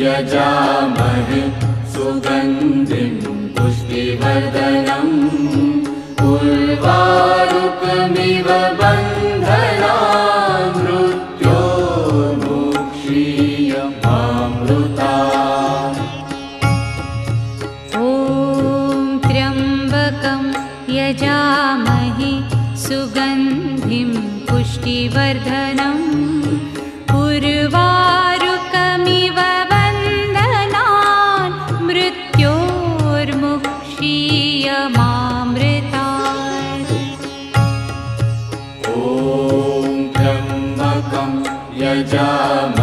यजामहे सुगन्धिं पुष्टिवर्धनम् उर्वारुकमिव बन्धनान् मृत्योर्मुक्षीयमामृतात्। ॐ त्र्यम्बकं यजामहे सुगन्धिं पुष्टिवर्धनम् उर्वारुकमिव बन्धनान् मृत्योर्मुक्षीयमामृतात्। ॐ त्र्यम्बकं यजामहे